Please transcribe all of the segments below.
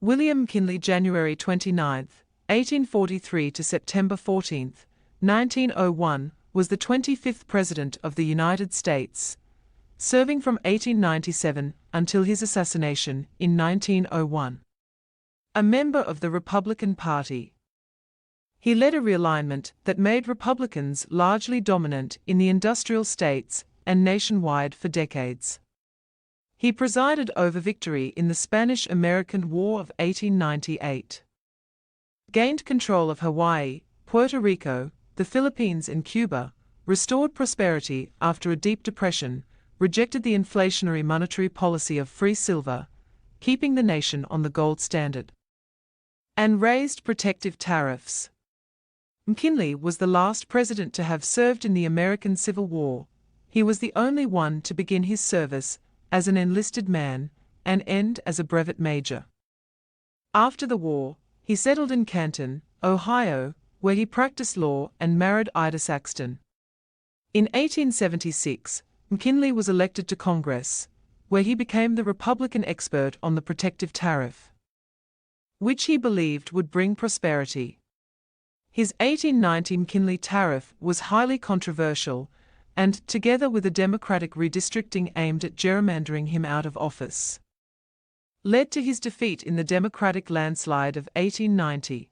William McKinley, January 29, 1843 to September 14, 1901, was the 25th President of the United States, serving from 1897 until his assassination in 1901. A member of the Republican Party, he led a realignment that made Republicans largely dominant in the industrial states and nationwide for decades. He presided over victory in the Spanish-American War of 1898, gained control of Hawaii, Puerto Rico, the Philippines and Cuba, restored prosperity after a deep depression, rejected the inflationary monetary policy of free silver, keeping the nation on the gold standard, and raised protective tariffs. McKinley was the last president to have served in the American Civil War. He was the only one to begin his service as an enlisted man and end as a brevet major. After the war, he settled in Canton, Ohio, where he practiced law and married Ida Saxton. In 1876, McKinley was elected to Congress, where he became the Republican expert on the protective tariff, which he believed would bring prosperity. His 1890 McKinley tariff was highly controversial, and, together with a Democratic redistricting aimed at gerrymandering him out of office, led to his defeat in the Democratic landslide of 1890.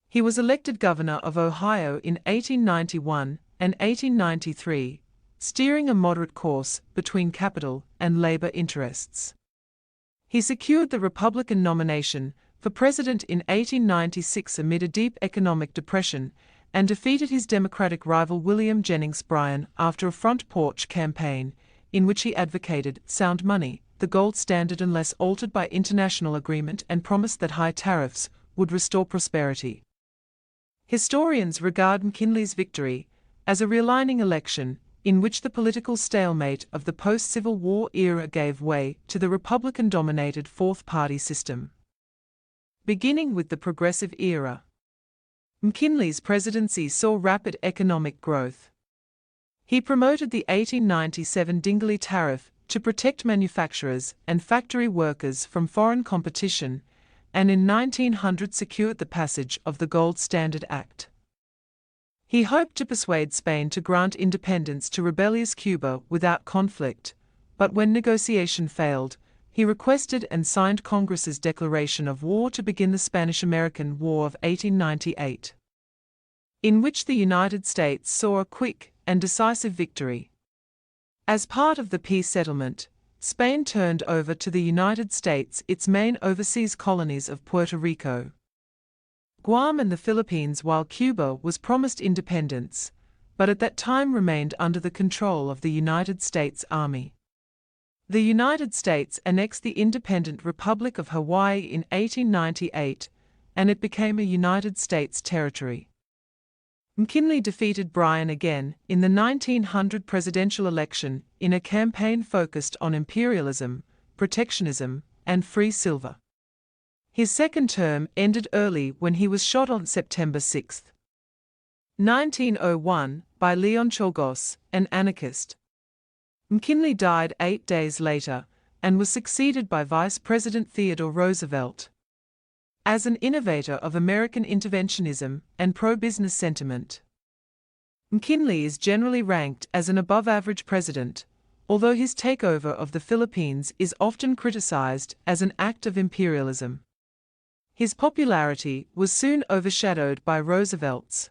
He was elected governor of Ohio in 1891 and 1893, steering a moderate course between capital and labor interests. He secured the Republican nomination for president in 1896 amid a deep economic depression, and defeated his Democratic rival William Jennings Bryan after a front porch campaign in which he advocated sound money, the gold standard unless altered by international agreement, and promised that high tariffs would restore prosperity. Historians regard McKinley's victory as a realigning election in which the political stalemate of the post-Civil War era gave way to the Republican-dominated fourth-party system. Beginning with the Progressive era, McKinley's presidency saw rapid economic growth. He promoted the 1897 Dingley Tariff to protect manufacturers and factory workers from foreign competition, and in 1900 secured the passage of the Gold Standard Act. He hoped to persuade Spain to grant independence to rebellious Cuba without conflict, but when negotiation failed, he requested and signed Congress's declaration of war to begin the Spanish-American War of 1898, in which the United States saw a quick and decisive victory. As part of the peace settlement, Spain turned over to the United States its main overseas colonies of Puerto Rico, Guam and the Philippines, while Cuba was promised independence, but at that time remained under the control of the United States Army. The United States annexed the independent Republic of Hawaii in 1898, and it became a United States territory. McKinley defeated Bryan again in the 1900 presidential election in a campaign focused on imperialism, protectionism, and free silver. His second term ended early when he was shot on September 6, 1901, by Leon Czolgosz, an anarchist. McKinley died 8 days later and was succeeded by Vice President Theodore Roosevelt. As an innovator of American interventionism and pro-business sentiment, McKinley is generally ranked as an above-average president, although his takeover of the Philippines is often criticized as an act of imperialism. His popularity was soon overshadowed by Roosevelt's.